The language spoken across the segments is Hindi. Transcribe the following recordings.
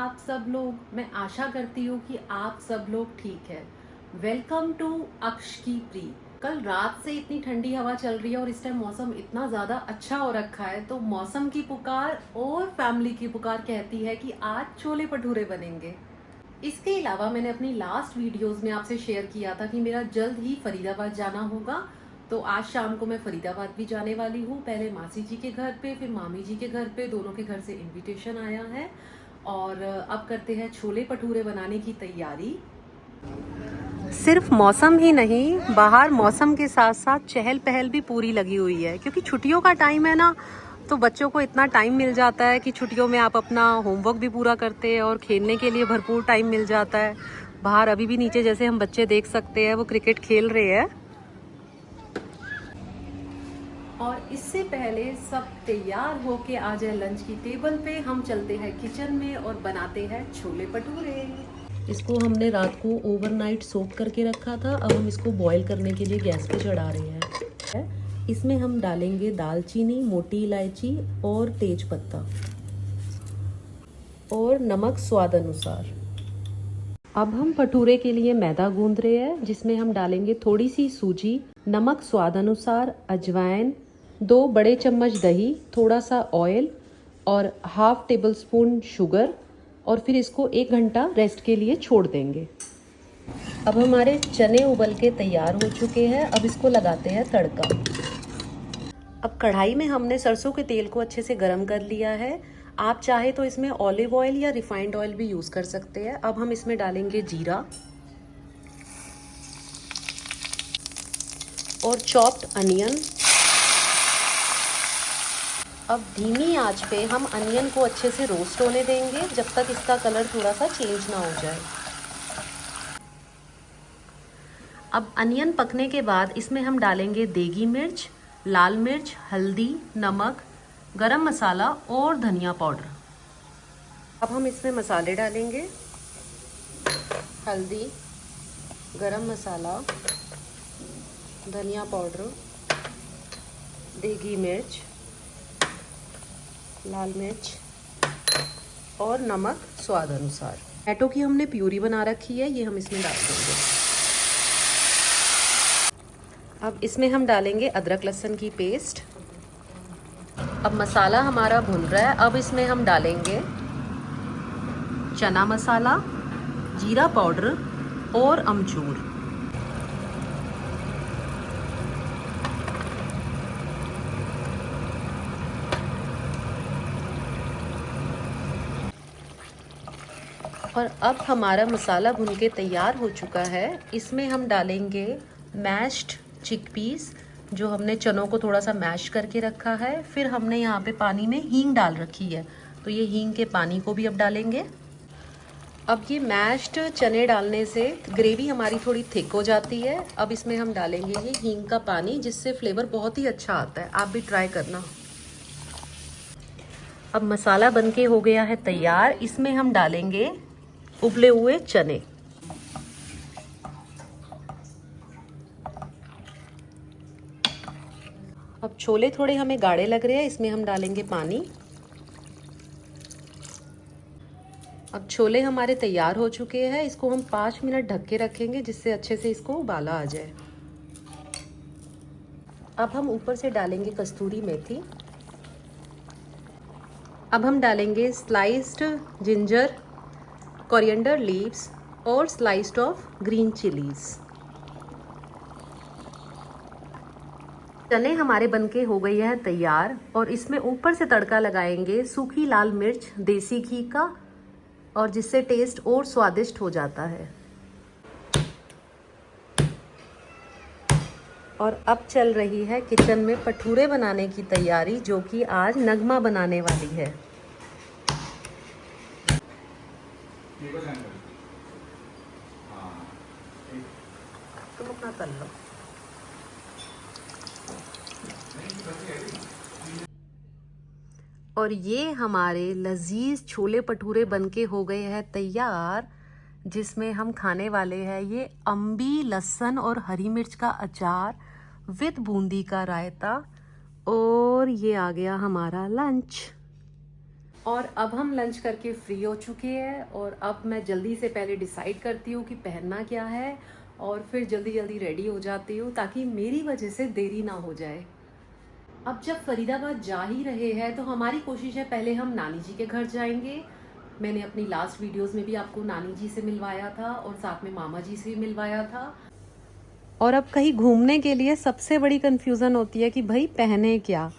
आप सब लोग? मैं आशा करती हूँ कि आप सब लोग ठीक है। वेलकम टू अक्ष की प्री। कल रात से इतनी ठंडी हवा चल रही है और इस टाइम मौसम इतना ज़्यादा अच्छा हो रखा है, तो मौसम की पुकार और फैमिली की पुकार कहती है कि आज छोले भटूरे बनेंगे। इसके अलावा मैंने अपनी लास्ट वीडियोस में आपसे शेयर किया था कि मेरा जल्द ही फरीदाबाद जाना होगा, तो आज शाम को मैं फरीदाबाद भी जाने वाली हूँ। पहले मासी जी के घर पे, फिर मामी जी के घर पे, दोनों के घर से इनविटेशन आया है और अब करते हैं छोले भटूरे बनाने की तैयारी। सिर्फ मौसम ही नहीं, बाहर मौसम के साथ साथ चहल पहल भी पूरी लगी हुई है, क्योंकि छुट्टियों का टाइम है ना, तो बच्चों को इतना टाइम मिल जाता है कि छुट्टियों में आप अपना होमवर्क भी पूरा करते हैं और खेलने के लिए भरपूर टाइम मिल जाता है। बाहर अभी भी नीचे जैसे हम बच्चे देख सकते हैं, वो क्रिकेट खेल रहे हैं। और इससे पहले सब तैयार होके आ जाए लंच की टेबल पे, हम चलते हैं किचन में और बनाते हैं छोले भटूरे। इसको हमने रात को ओवरनाइट सोक करके रखा था, अब हम इसको बॉईल करने के लिए गैस पे चढ़ा रहे हैं। इसमें हम डालेंगे दालचीनी, मोटी इलायची और तेज पत्ता और नमक स्वाद अनुसार। अब हम भटूरे के लिए मैदा गूंद रहे हैं, जिसमें हम डालेंगे थोड़ी सी सूजी, नमक स्वाद अनुसार, अजवाइन, 2 बड़े चम्मच दही, थोड़ा सा ऑयल और हाफ टेबल स्पून शुगर, और फिर इसको 1 घंटा रेस्ट के लिए छोड़ देंगे। अब हमारे चने उबल के तैयार हो चुके हैं, अब इसको लगाते हैं तड़का। अब कढ़ाई में हमने सरसों के तेल को अच्छे से गर्म कर लिया है। आप चाहे तो इसमें ऑलिव ऑयल या रिफाइंड ऑयल भी यूज़ कर सकते हैं। अब हम इसमें डालेंगे जीरा और चॉप्ड अनियन। अब धीमी आंच पे हम अनियन को अच्छे से रोस्ट होने देंगे, जब तक इसका कलर थोड़ा सा चेंज ना हो जाए। अब अनियन पकने के बाद इसमें हम डालेंगे देगी मिर्च, लाल मिर्च, हल्दी, नमक, गरम मसाला और धनिया पाउडर। अब हम इसमें मसाले डालेंगे, हल्दी, गरम मसाला, धनिया पाउडर, देगी मिर्च, लाल मिर्च और नमक स्वाद अनुसार। टमाटो की हमने प्यूरी बना रखी है, ये हम इसमें डाल देंगे। अब इसमें हम डालेंगे अदरक लहसुन की पेस्ट। अब मसाला हमारा भुन रहा है, अब इसमें हम डालेंगे चना मसाला, जीरा पाउडर और अमचूर। और अब हमारा मसाला भुन के तैयार हो चुका है। इसमें हम डालेंगे मैश्ड चिकपीस, जो हमने चनों को थोड़ा सा मैश करके रखा है। फिर हमने यहाँ पे पानी में हींग डाल रखी है, तो ये हींग के पानी को भी अब डालेंगे। अब ये मैश्ड चने डालने से ग्रेवी हमारी थोड़ी थिक हो जाती है। अब इसमें हम डालेंगे ये हींग का पानी, जिससे फ्लेवर बहुत ही अच्छा आता है। आप भी ट्राई करना। अब मसाला बनके हो गया है तैयार। इसमें हम डालेंगे उबले हुए चने। अब छोले थोड़े हमें गाढ़े लग रहे हैं, इसमें हम डालेंगे पानी। अब छोले हमारे तैयार हो चुके हैं, इसको हम 5 मिनट ढक के रखेंगे, जिससे अच्छे से इसको उबाला आ जाए। अब हम ऊपर से डालेंगे कस्तूरी मेथी। अब हम डालेंगे स्लाइस्ड जिंजर, कोरिएंडर लीव्स और स्लाइस्ड ऑफ ग्रीन चिलीज। चने हमारे बनके हो गई है तैयार, और इसमें ऊपर से तड़का लगाएंगे सूखी लाल मिर्च, देसी घी का, और जिससे टेस्ट और स्वादिष्ट हो जाता है। और अब चल रही है किचन में भटूरे बनाने की तैयारी, जो कि आज नगमा बनाने वाली है। तुम अपना तल लो। और ये हमारे लजीज छोले भटूरे बनके हो गए हैं तैयार, जिसमें हम खाने वाले हैं ये अम्बी, लहसुन और हरी मिर्च का अचार विद बूंदी का रायता। और ये आ गया हमारा लंच। और अब हम लंच करके फ्री हो चुके हैं और अब मैं जल्दी से पहले डिसाइड करती हूँ कि पहनना क्या है और फिर जल्दी जल्दी रेडी हो जाती हूँ ताकि मेरी वजह से देरी ना हो जाए। अब जब फरीदाबाद जा ही रहे हैं तो हमारी कोशिश है पहले हम नानी जी के घर जाएंगे। मैंने अपनी लास्ट वीडियोस में भी आपको नानी जी से मिलवाया था और साथ में मामा जी से भी मिलवाया था। और अब कहीं घूमने के लिए सबसे बड़ी कंफ्यूजन होती है कि भाई पहने क्या।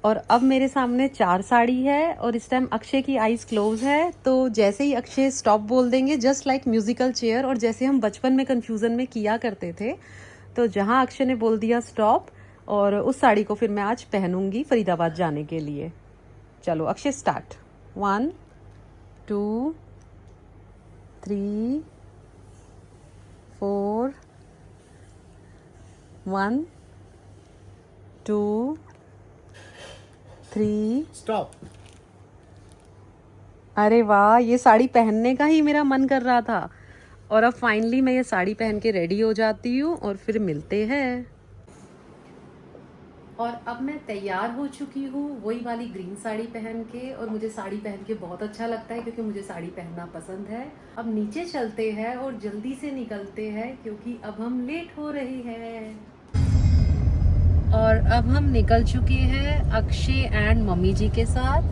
और अब मेरे सामने 4 साड़ी है और इस टाइम अक्षय की आईज क्लोज है, तो जैसे ही अक्षय स्टॉप बोल देंगे जस्ट लाइक म्यूजिकल चेयर, और जैसे हम बचपन में कंफ्यूजन में किया करते थे, तो जहां अक्षय ने बोल दिया स्टॉप, और उस साड़ी को फिर मैं आज पहनूंगी फरीदाबाद जाने के लिए। चलो अक्षय स्टार्ट। 1 2 3 4 1 2 3 स्टॉप। अरे वाह, ये साड़ी पहनने का ही मेरा मन कर रहा था और अब फाइनली मैं ये साड़ी पहन के रेडी हो जाती हूँ और फिर मिलते हैं। और अब मैं तैयार हो चुकी हूँ वही वाली ग्रीन साड़ी पहन के, और मुझे साड़ी पहन के बहुत अच्छा लगता है क्योंकि मुझे साड़ी पहनना पसंद है। अब नीचे चलते हैं और जल्दी से निकलते हैं क्योंकि अब हम लेट हो रहे हैं। और अब हम निकल चुके हैं अक्षय एंड मम्मी जी के साथ।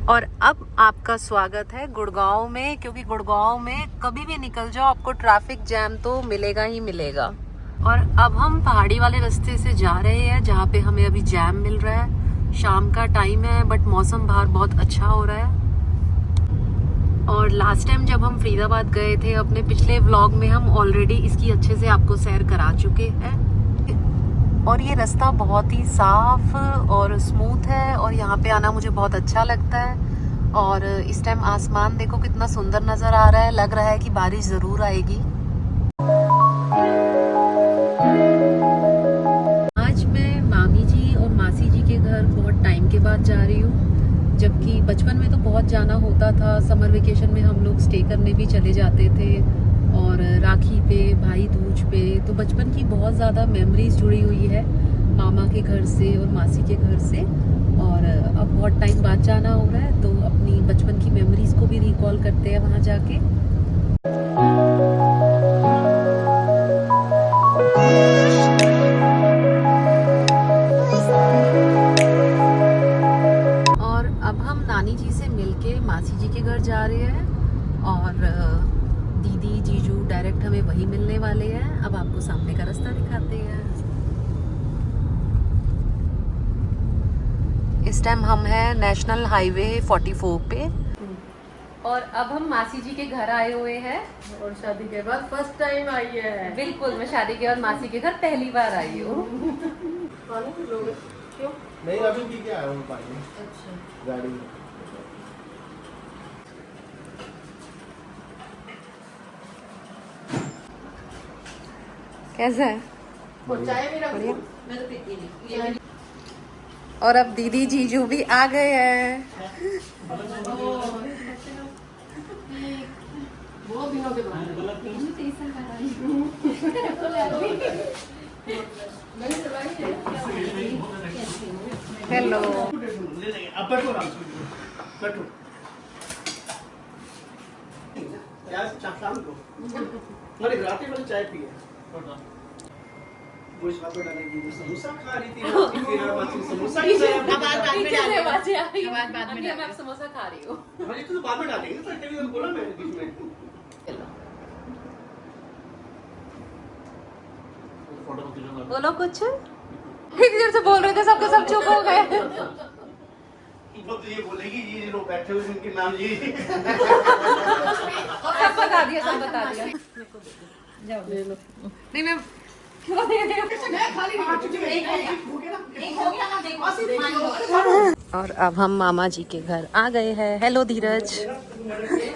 और अब आपका स्वागत है गुड़गांव में, क्योंकि गुड़गांव में कभी भी निकल जाओ आपको ट्रैफिक जैम तो मिलेगा ही मिलेगा। और अब हम पहाड़ी वाले रास्ते से जा रहे हैं जहाँ पे हमें अभी जैम मिल रहा है। शाम का टाइम है बट मौसम बाहर बहुत अच्छा हो रहा है। और लास्ट टाइम जब हम फरीदाबाद गए थे अपने पिछले व्लॉग में हम ऑलरेडी इसकी अच्छे से आपको सैर करा चुके हैं। और ये रास्ता बहुत ही साफ और स्मूथ है और यहाँ पे आना मुझे बहुत अच्छा लगता है। और इस टाइम आसमान देखो कितना सुंदर नजर आ रहा है, लग रहा है कि बारिश जरूर आएगी। आज मैं मामी जी और मासी जी के घर बहुत टाइम के बाद जा रही हूँ, जबकि बचपन में तो बहुत जाना होता था। समर वेकेशन में हम लोग स्टे करने भी चले जाते थे और राखी पे, भाई दूज पे, तो बचपन की बहुत ज़्यादा मेमोरीज जुड़ी हुई है मामा के घर से और मासी के घर से। और अब बहुत टाइम बाद जाना हो रहा है तो अपनी बचपन की मेमोरीज को भी रिकॉल करते हैं वहाँ जाके। और अब हम नानी जी से मिलके मासी जी के घर जा रहे हैं और दीदी जीजू डायरेक्ट हमें वही मिलने वाले हैं। अब आपको सामने का रास्ता दिखाते हैं। इस टाइम हम हैं नेशनल हाईवे 44 पे। और अब हम मासी जी के घर आए हुए हैं और शादी के बाद फर्स्ट टाइम आई है। बिल्कुल, मैं शादी के बाद मासी के घर पहली बार आई हूँ। क्यों? नहीं अभी पी के आया हूँ पानी। अच्छा। गाड़ी में। कैसा है? चाय भी रखूं? बढ़िया। मैं तो पीती नहीं। और अब दीदी जीजू भी आ गए हैं। बहुत दिनों के बाद। हेलो। अब बैठो आराम से, बैठो। यार शाम को अरे रात में चाय पिए। वो इस बात पे डालेगी समोसा खा रही थी समोसा ही बाद में डालेंगे। मैं समोसा खा रही हूँ। हाँ ये तो बाद में डालेंगे तो इंटरव्यू में बोला मैंने बीच में। बोलो कुछ। एक देर से बोल रहे थे सबके सब चुप हो गए। वो तो ये बोलेगी ये लोग बैठे हुए इनके नाम ये सब बता दिया, सब बता दिया। जाओ ले लो। नहीं मैं क्यों दे रही हूँ। और अब हम मामा जी के घर आ गए हैं। हेलो धीरज।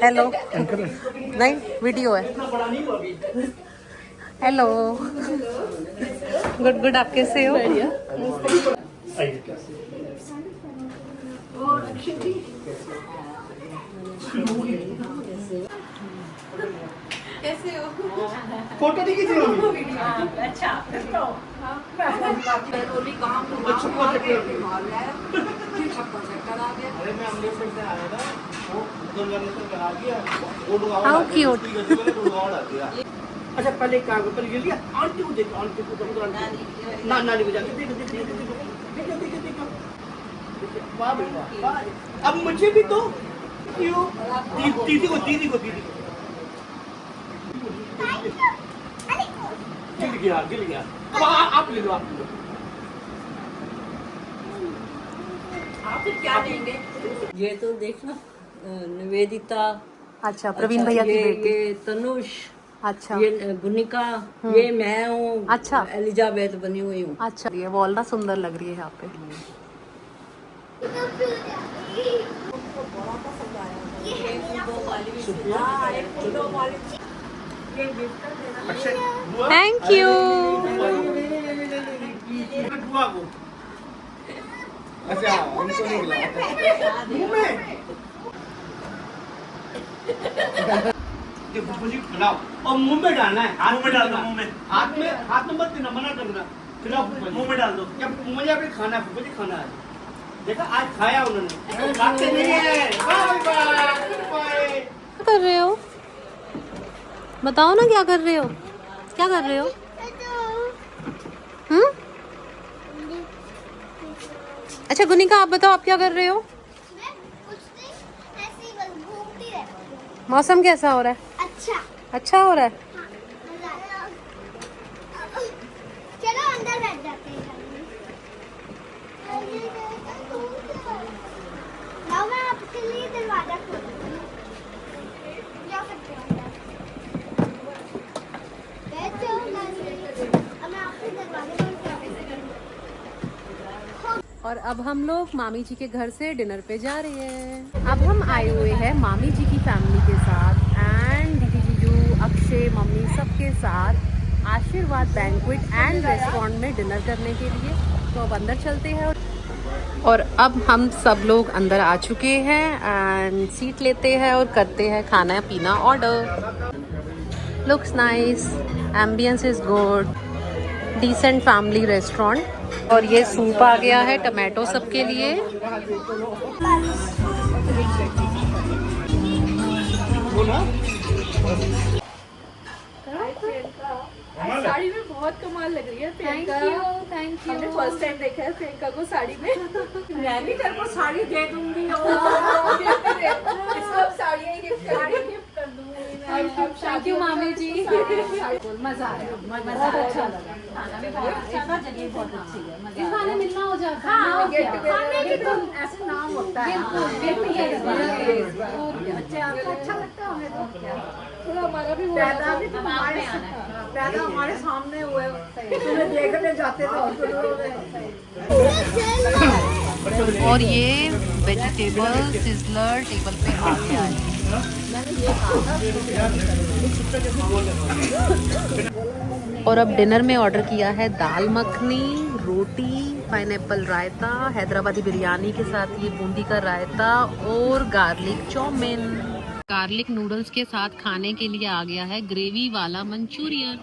हेलो। नहीं वीडियो है। हेलो। गुड गुड, आप कैसे हो? कैसे हो? फोटो नहीं खींची मम्मी अच्छा मैं बोली काम तो अच्छा, काम अच्छा, अच्छा। फिर छप्पर चक्कर आ गया। अरे मैं अमृतसर से आया था वो दुर्गाने से करा दिया वो लोग How cute. अच्छा पहले काम को पहले ये लिया आंटी को देखो आंटी को देखो आंटी ना नानी को जाके देखो देखो देखो देखो देखो देखो वाह बेटा वाह अब मुझे भी दो क्यों दीदी को दीदी को दीदी को गिर गया अब आप ले लो आप ले लो आप फिर क्या लेंगे? ये तो देखना निवेदिता, अच्छा प्रवीण भैया की ये बेटी। ये तनुष, अच्छा ये गुनिका, ये मैं हूँ। अच्छा। एलिजाबेथ बनी हुई हूँ। अच्छा ये वॉल ना सुंदर लग रही है यहाँ पे। Thank you. अच्छा हमको नहीं मिला मुंह में ये फुफुजी खिलाओ और मुंह में डालना है मुंह में डाल दो, मुंह में। हाथ में मत देना मना करना खिलाओ फुफुजी मुंह में डाल दो। जब मुझे अभी खाना है फुफुजी खाना है देखा आज खाया उन्होंने खाते नहीं है बाय बाय बाय क्या कर रहे हो? बताओ ना क्या कर रहे हो? क्या कर रहे हो? हम्म? अच्छा गुनिका आप बताओ आप क्या कर रहे हो? मैं कुछ नहीं ऐसे ही बस घूमती रहती मौसम कैसा हो रहा है? हूँ। अच्छा अच्छा हो रहा है? हाँ मजा आया। चलो अंदर बैठ जाते हैं लाओ मैं आपके लिए दरवाजा खोल दूँ जा सकते हो अंदर बैठो नानी अब मैं आपके दरवाजे खोल के और अब हम लोग मामी जी के घर से डिनर पे जा रहे हैं। अब हम आए हुए हैं मामी जी की फैमिली के साथ एंड दीदी जीजू अक्षय मम्मी सबके साथ आशीर्वाद बैंक्वेट एंड रेस्टोरेंट में डिनर करने के लिए। तो अब अंदर चलते हैं और अब हम सब लोग अंदर आ चुके हैं एंड सीट लेते हैं और करते हैं खाना पीना order. Looks nice, ambience is good, decent family restaurant. और ये सूप आ गया है टमाटो सबके लिए। साड़ी में बहुत कमाल लग रही है प्रियंका। थैंक हमने फर्स्ट टाइम देखा है प्रियंका को साड़ी में। मैं भी तेरे को साड़ी दे दूंगी। इसको अब साड़ियाँ ही गिफ्ट कर दूंगी मैं। थैंक यू मामी जी। मजा आया, मजा अच्छा लगा। खाना भी बहुत अच्छा था, जगह बहुत अच्छी है। मजा इस बहाने मिलना हो जाता है। हाँ, गेट खाने की तो टुगेदर ऐसे नाम होता है। अच्छा लगता है हमें तो। थोड़ा हमारा भी हुआ पैदा भी तो हमारे पैदा हमारे सामने हुए, तुम्हें देखने जाते थे और ये वेजिटेबल सिजलर टेबल पे आ गया है। और अब डिनर में ऑर्डर किया है दाल मखनी, रोटी, पाइनएप्पल रायता, हैदराबादी बिरयानी के साथ ये बूंदी का रायता और गार्लिक चाउमीन। गार्लिक नूडल्स के साथ खाने के लिए आ गया है ग्रेवी वाला मंचूरियन।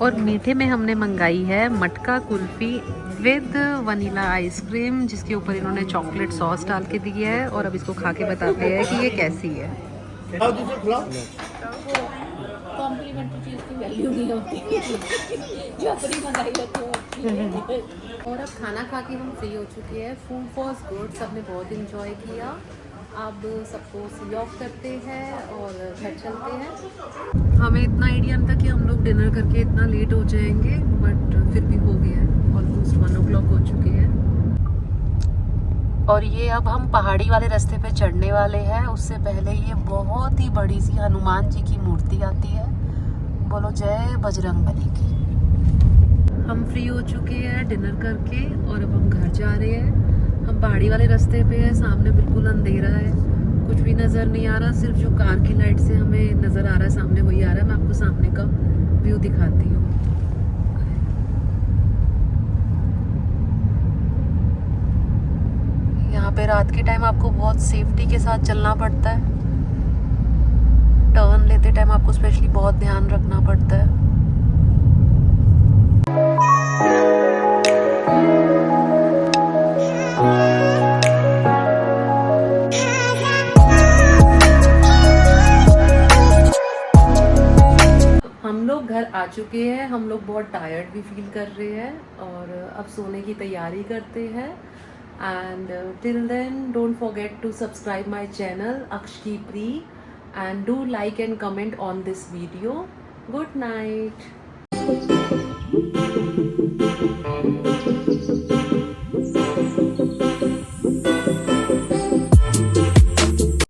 और मीठे में हमने मंगाई है मटका कुल्फी विद वनीला आइसक्रीम, जिसके ऊपर इन्होंने चॉकलेट सॉस डाल के दी है। और अब इसको खा के बताते हैं कि ये कैसी है। कॉम्प्लीमेंट्री चीज की वैल्यू नहीं होती जो अपनी मंगाई होती है। और अब खाना खा के हम फ्री हो चुके हैं। फूड वॉज गुड, सबने बहुत इंजॉय किया। अब सबको सी ऑफ करते हैं और घर चलते हैं। हमें इतना आइडिया नहीं था कि हम लोग डिनर करके इतना लेट हो जाएंगे, बट फिर भी हो गया है। ऑलमोस्ट 1 o'clock हो चुके हैं। और ये अब हम पहाड़ी वाले रास्ते पे चढ़ने वाले हैं। उससे पहले ये बहुत ही बड़ी सी हनुमान जी की मूर्ति आती है। बोलो जय बजरंगबली की। हम फ्री हो चुके हैं डिनर करके और अब हम घर जा रहे हैं। हम पहाड़ी वाले रास्ते पे हैं, सामने बिल्कुल अंधेरा है, कुछ भी नज़र नहीं आ रहा। सिर्फ जो कार की लाइट से हमें नज़र आ रहा है सामने वही आ रहा है। मैं आपको सामने का व्यू दिखाती हूँ। यहाँ पे रात के टाइम आपको बहुत सेफ्टी के साथ चलना पड़ता है। टर्न लेते टाइम आपको स्पेशली बहुत ध्यान रखना पड़ता है। हम लोग घर आ चुके हैं, हम लोग बहुत टायर्ड भी फील कर रहे हैं और अब सोने की तैयारी करते हैं। And till then don't forget to subscribe my channel अक्ष की प्री and do like and comment on this video. Good night.